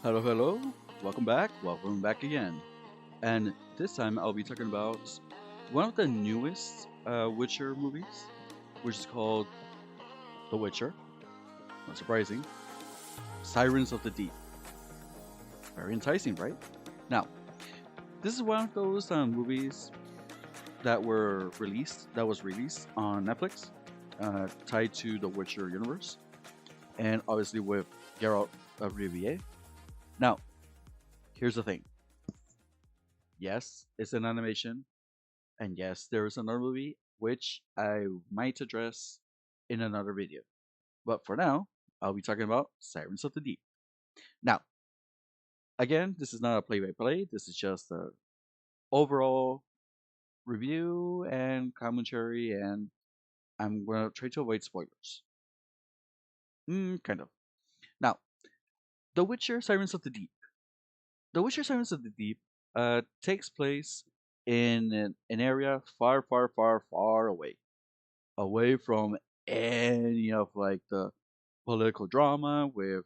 Hello, hello. Welcome back. Welcome back again. And this time I'll be talking about one of the newest Witcher movies, which is called The Witcher. Not surprising. Sirens of the Deep. Very enticing, right? Now, this is one of those movies that was released on Netflix, tied to the Witcher universe, and obviously with Geralt of Rivia. Now, here's the thing. Yes, it's an animation. And yes, there is another movie which I might address in another video. But for now, I'll be talking about Sirens of the Deep. Now, again, this is not a play by play, this is just a overall review and commentary, and I'm going to try to avoid spoilers. Kind of. Now, The Witcher Sirens of the Deep. The Witcher Sirens of the Deep takes place in an area far, far, far, far away from any of like the political drama with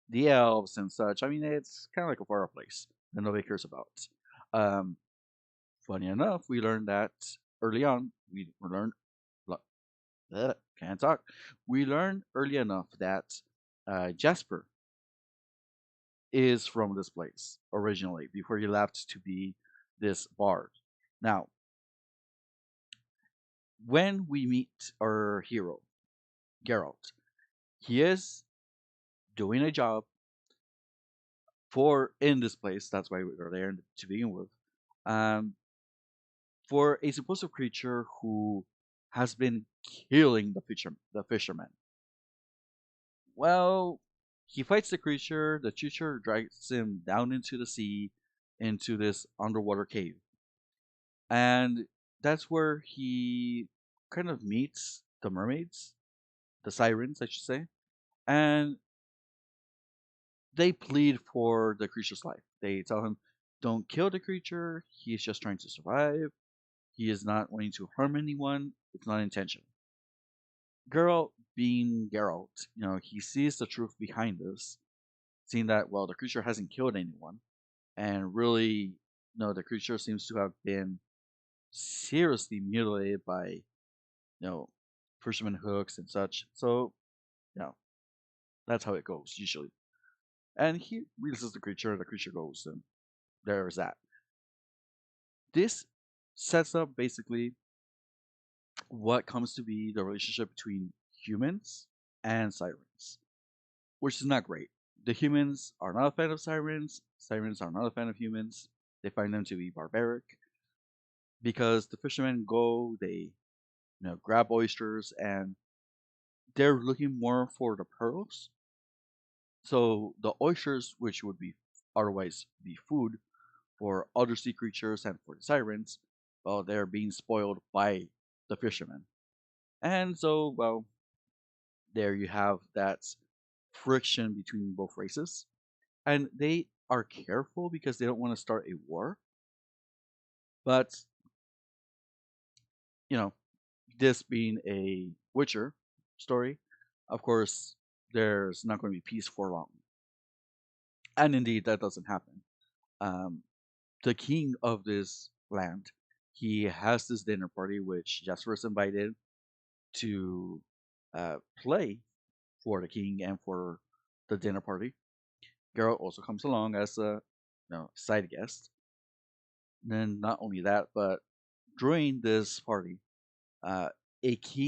the elves and such. I mean, it's kind of like a far place that nobody cares about. Um, Funny enough, we learned that early on. We learned can't talk. We learned early enough that Jasper is from this place originally before he left to be this bard. Now, when we meet our hero, Geralt, he is doing a job for in this place. That's why we are there to begin with. Um, for a supposed creature who has been killing the fisherman. Well, he fights the creature. The creature drags him down into the sea, into this underwater cave, and that's where he kind of meets the mermaids, the sirens, I should say, and they plead for the creature's life. They tell him, "Don't kill the creature. He's just trying to survive. He is not wanting to harm anyone. It's not intentional." Geralt, being Geralt, he sees the truth behind this, seeing that well, the creature hasn't killed anyone, and really, no, the creature seems to have been seriously mutilated by fisherman hooks and such. So, you know, that's how it goes usually. And he releases the creature, and the creature goes, and there's that. This sets up basically what comes to be the relationship between humans and sirens, which is not great. The humans are not a fan of sirens. Sirens are not a fan of humans. They find them to be barbaric because the fishermen go, they grab oysters, and they're looking more for the pearls. So the oysters, which would be otherwise be food for other sea creatures and for the sirens, well, they're being spoiled by the fishermen. And so, well, there you have that friction between both races. And they are careful because they don't want to start a war. But, you know, this being a Witcher story, of course, there's not going to be peace for long. And indeed, that doesn't happen. Um, the king of this land, he has this dinner party which Jasper is invited to play for the king and for the dinner party. Geralt also comes along as a side guest. And then not only that, but during this party, uh,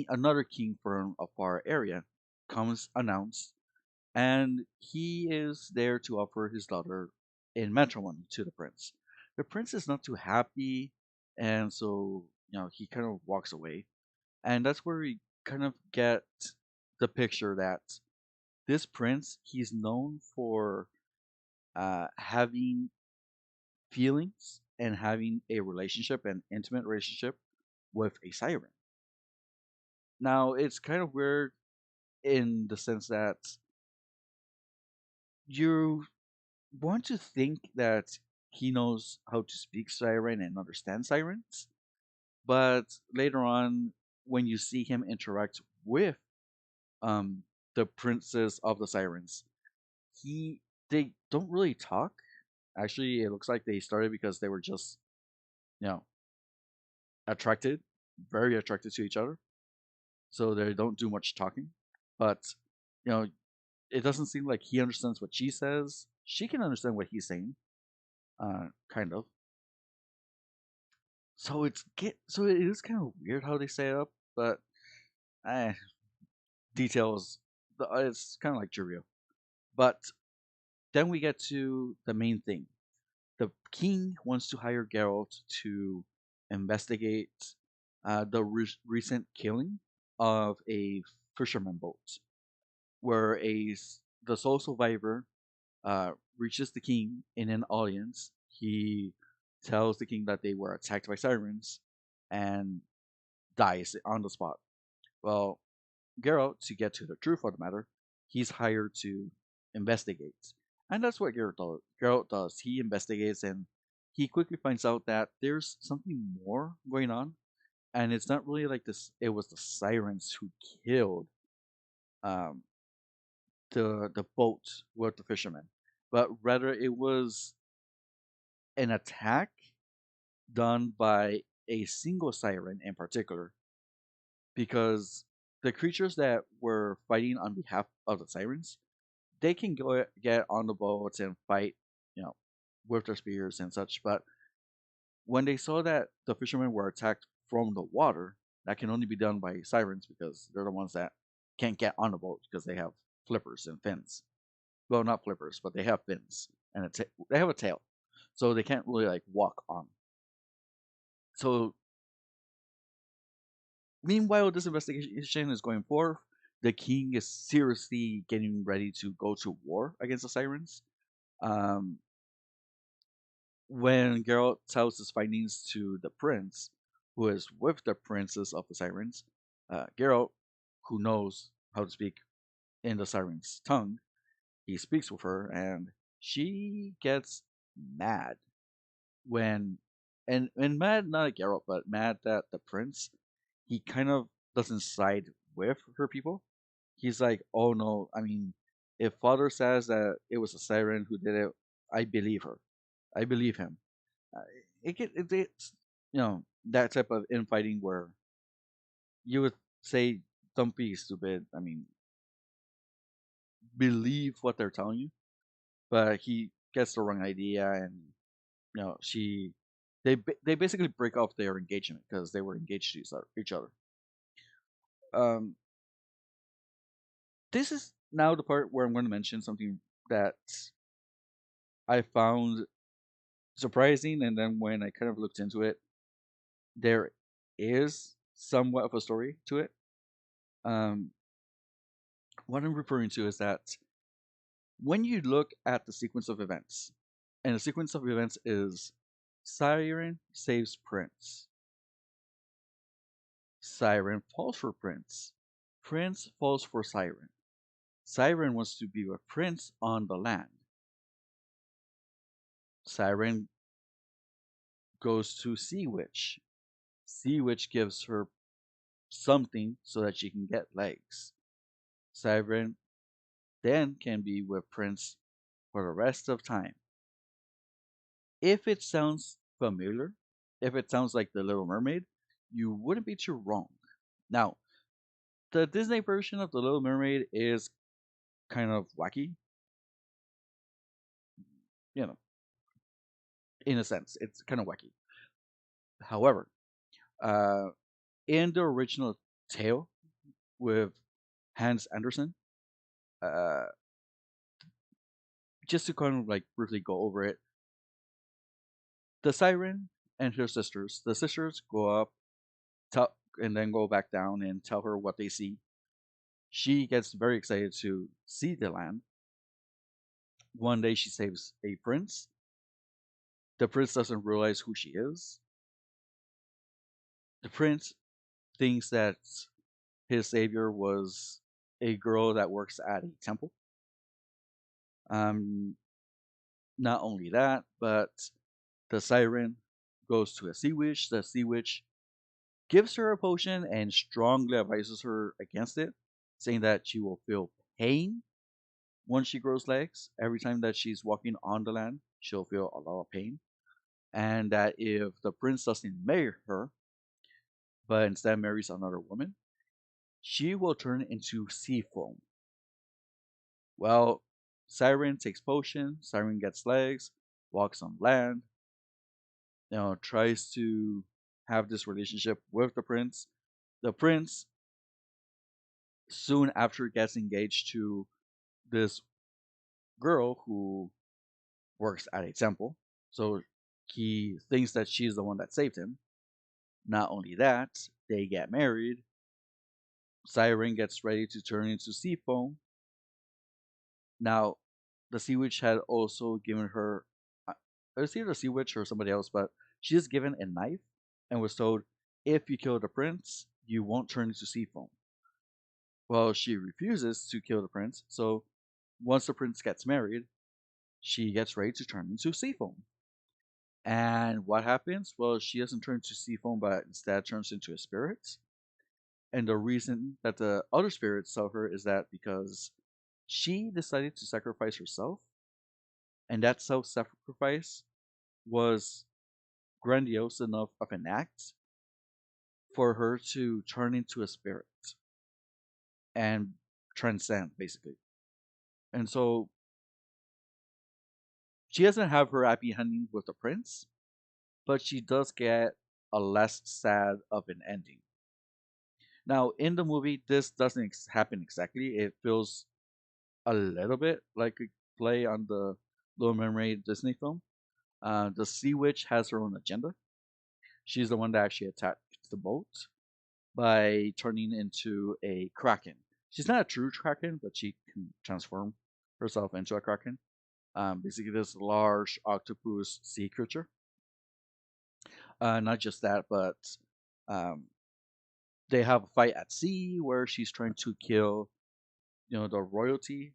another king from a far area, comes announced, and he is there to offer his daughter in matrimony to the prince. The prince is not too happy, and so he kind of walks away, and that's where we kind of get the picture that this prince, he's known for having feelings and having a relationship, an intimate relationship with a siren. Now it's kind of weird in the sense that you want to think that he knows how to speak siren and understand sirens, but later on, when you see him interact with um, the princess of the sirens, he they don't really talk. Actually, it looks like they started because they were just, you know, attracted, very attracted to each other. So they don't do much talking. But, you know, it doesn't seem like he understands what she says. She can understand what he's saying, kind of. So it is kind of weird how they set it up, but eh, details. It's kind of like trivia. But then we get to the main thing. The king wants to hire Geralt to investigate the recent killing of a fisherman boat, where the sole survivor reaches the king in an audience. He tells the king that they were attacked by sirens and dies on the spot. Well, Geralt, to get to the truth of the matter, he's hired to investigate. And that's what Geralt does. He investigates and he quickly finds out that there's something more going on. And it's not really like this, it was the sirens who killed um, the boat with the fishermen, but rather it was an attack done by a single siren in particular, because the creatures that were fighting on behalf of the sirens, they can go get on the boats and fight, you know, with their spears and such. But when they saw that the fishermen were attacked from the water, that can only be done by sirens because they're the ones that can't get on the boat because they have flippers and fins. Well, not flippers, but they have fins and they have a tail, so they can't really like walk on. So meanwhile, this investigation is going forth. The king is seriously getting ready to go to war against the sirens. Um, when Geralt tells his findings to the prince, who is with the princess of the sirens, Geralt, who knows how to speak in the siren's tongue, he speaks with her, and she gets mad when, and mad not at Geralt, but mad that the prince, he kind of doesn't side with her people. He's like, oh no, I mean, if father says that it was a siren who did it, I believe her. I believe him. Uh, it's, you know, that type of infighting where you would say, don't be stupid. I mean, believe what they're telling you. But he gets the wrong idea, and you know, they basically break off their engagement because they were engaged to each other. Um, this is now the part where I'm going to mention something that I found surprising, and then when I kind of looked into it, there is somewhat of a story to it. Um, what I'm referring to is that when you look at the sequence of events, and the sequence of events is Siren saves Prince, Siren falls for Prince, Prince falls for Siren, Siren wants to be with Prince on the land, Siren goes to Sea Witch, Sea Witch gives her something so that she can get legs. Siren then can be with Prince for the rest of time. If it sounds familiar, if it sounds like the Little Mermaid, you wouldn't be too wrong. Now, the Disney version of the Little Mermaid is kind of wacky, you know, in a sense. It's kind of wacky. However, uh, in the original tale with Hans Andersen, uh, just to kind of like briefly go over it, the siren and her sisters, the sisters go up, tell, and then go back down and tell her what they see. She gets very excited to see the land. One day she saves a prince. The prince doesn't realize who she is. The prince thinks that his savior was a girl that works at a temple. Um, Not only that, but the siren goes to a sea witch. The sea witch gives her a potion and strongly advises her against it, saying that she will feel pain Once she grows legs, every time that she's walking on the land, she'll feel a lot of pain. And that if the prince doesn't marry her, but instead marries another woman, she will turn into sea foam. Well, Siren takes potion, Siren gets legs, walks on land, tries to have this relationship with the prince. The prince soon after gets engaged to this girl who works at a temple. So he thinks that she's the one that saved him. Not only that, they get married. Siren gets ready to turn into sea foam. Now, the sea witch had also given her, it was either the sea witch or somebody else, but she's given a knife and was told, if you kill the prince, you won't turn into sea foam. Well, she refuses to kill the prince, so once the prince gets married, she gets ready to turn into sea foam. And what happens? Well, she doesn't turn into sea foam, but instead turns into a spirit. And the reason that the other spirits saw her is that because she decided to sacrifice herself, and that self sacrifice was grandiose enough of an act for her to turn into a spirit and transcend, basically. And so she doesn't have her happy ending with the prince, but she does get a less sad of an ending. Now, in the movie, this doesn't happen exactly. It feels a little bit like a play on the Little Mermaid Disney film. The Sea Witch has her own agenda. She's the one that actually attacked the boat by turning into a kraken. She's not a true kraken, but she can transform herself into a kraken. Basically, this large octopus sea creature. Not just that, but um, they have a fight at sea where she's trying to kill, the royalty,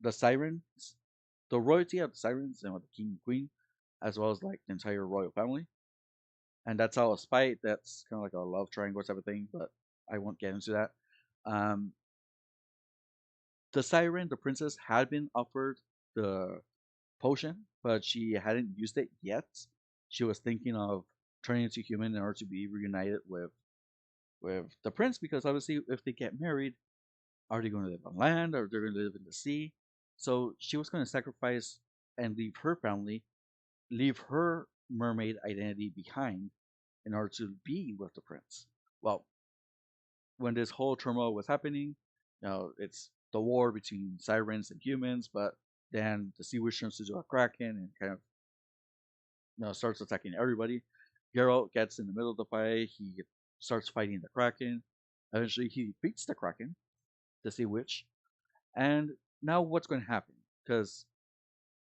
the sirens, the royalty of the sirens, and the king and queen, as well as like the entire royal family. And that's all a spite. That's kind of like a love triangle type of thing, but I won't get into that. Um, the siren, the princess, had been offered the potion, but she hadn't used it yet. She was thinking of turning into human in order to be reunited with the prince, because obviously, if they get married, are they going to live on land or they're going to live in the sea? So she was going to sacrifice and leave her family, leave her mermaid identity behind in order to be with the prince. Well, when this whole turmoil was happening, it's the war between sirens and humans, but then the sea witch turns into a kraken and kind of starts attacking everybody. Geralt gets in the middle of the fight. He starts fighting the kraken. Eventually, he beats the kraken, the sea witch. And now, what's going to happen? Because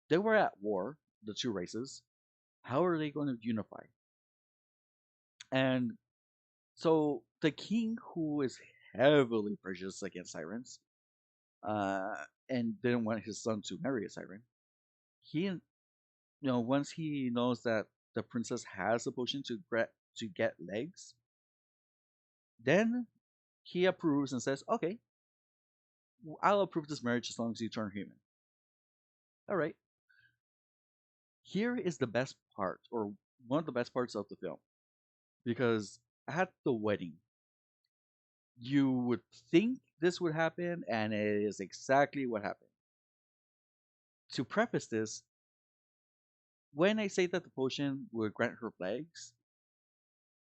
they were at war, the two races. How are they going to unify? And so the king, who is heavily prejudiced against sirens, uh, and didn't want his son to marry a siren, he, once he knows that the princess has a potion to get legs, then he approves and says, "Okay, I'll approve this marriage as long as you turn human." All right. Here is the best part, or one of the best parts of the film, because at the wedding, you would think this would happen, and it is exactly what happened. To preface this, when I say that the potion would grant her legs,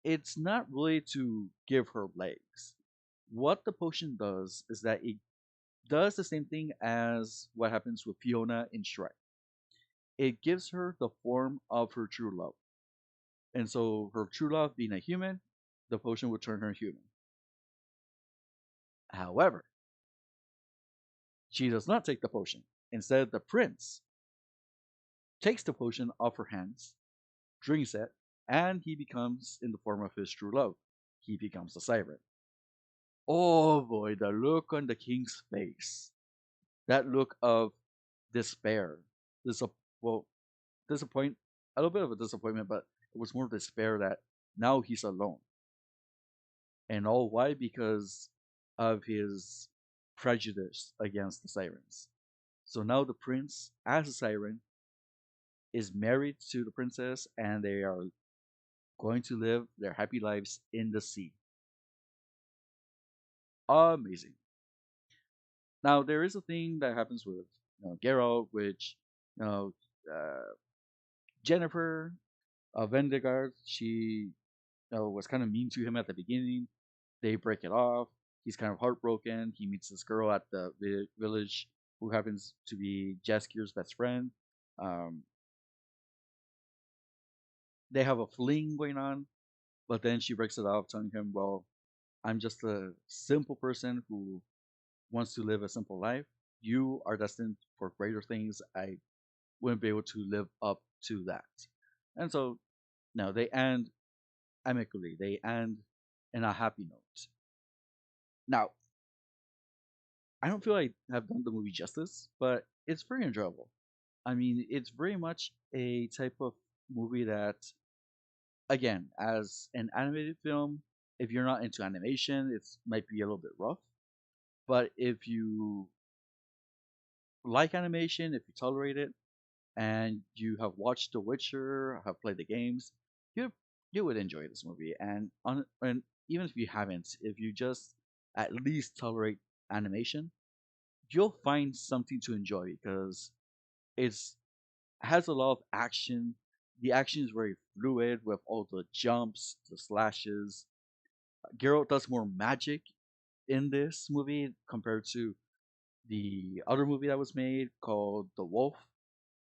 it's not really to give her legs. What the potion does is that it does the same thing as what happens with Fiona in Shrek. It gives her the form of her true love. And so, her true love being a human, the potion would turn her human. However, she does not take the potion. Instead, the prince takes the potion off her hands, drinks it, and he becomes in the form of his true love. He becomes a siren. Oh boy, the look on the king's face. That look of despair. Dis- well, disappoint a little bit of a disappointment, but it was more despair that now he's alone. And all why? Because of his prejudice against the sirens. So now the prince, as a siren, is married to the princess, and they are going to live their happy lives in the sea. Amazing. Now there is a thing that happens with Geralt, which you know uh, Jennifer Vendigard, she was kind of mean to him at the beginning. They break it off. He's kind of heartbroken. He meets this girl at the village who happens to be Jaskier's best friend. Um, they have a fling going on, but then she breaks it off, telling him, "Well, I'm just a simple person who wants to live a simple life. You are destined for greater things. I wouldn't be able to live up to that." And so, no, they end amicably. They end in a happy note. Now, I don't feel like I've done the movie justice, but it's very enjoyable. I mean, it's very much a type of movie that, again, as an animated film, if you're not into animation, it might be a little bit rough. But if you like animation, if you tolerate it, and you have watched The Witcher, have played the games, you you would enjoy this movie. And even if you haven't, if you just at least tolerate animation, you'll find something to enjoy because it's has a lot of action. The action is very fluid with all the jumps, the slashes. Geralt does more magic in this movie compared to the other movie that was made called The Wolf.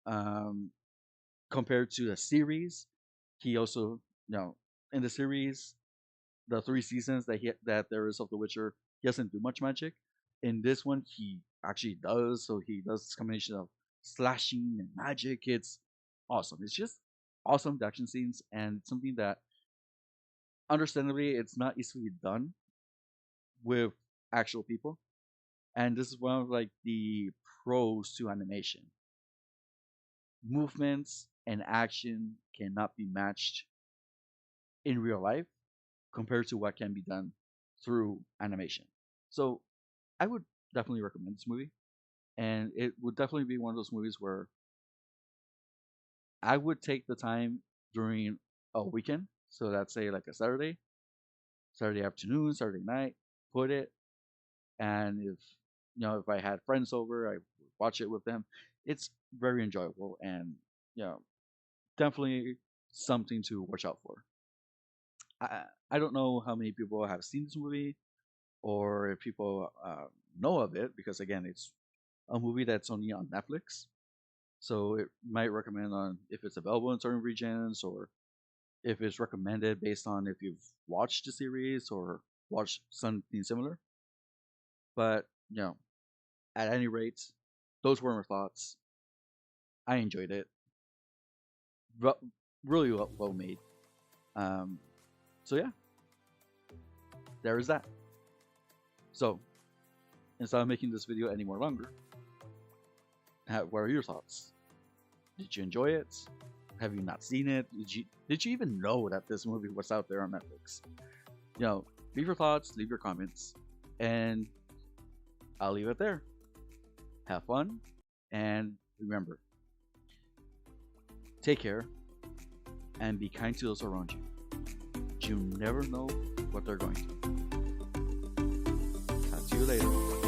Um, Compared to the series, he also, in the series, the 3 seasons that there is of The Witcher, he doesn't do much magic. In this one, he actually does. So he does this combination of slashing and magic. It's awesome. It's just awesome the action scenes, and something that, understandably, it's not easily done with actual people. And this is one of like the pros to animation. Movements and action cannot be matched in real life compared to what can be done through animation. So I would definitely recommend this movie, and it would definitely be one of those movies where I would take the time during a weekend. So that's say like a Saturday afternoon, Saturday night, put it, and if I had friends over, I would watch it with them. It's very enjoyable, and you know definitely something to watch out for. I don't know how many people have seen this movie or if people know of it because again, it's a movie that's only on Netflix, so it might recommend on if it's available in certain regions or if it's recommended based on if you've watched the series or watched something similar. But at any rate, those were my thoughts. I enjoyed it. Really well made. Um, so yeah, there is that. So instead of making this video any more longer, what are your thoughts? Did you enjoy it? Have you not seen it? Did you even know that this movie was out there on Netflix? Leave your thoughts, leave your comments, and I'll leave it there. Have fun, and remember, take care and be kind to those around you. You never know what they're going to. Talk to you later.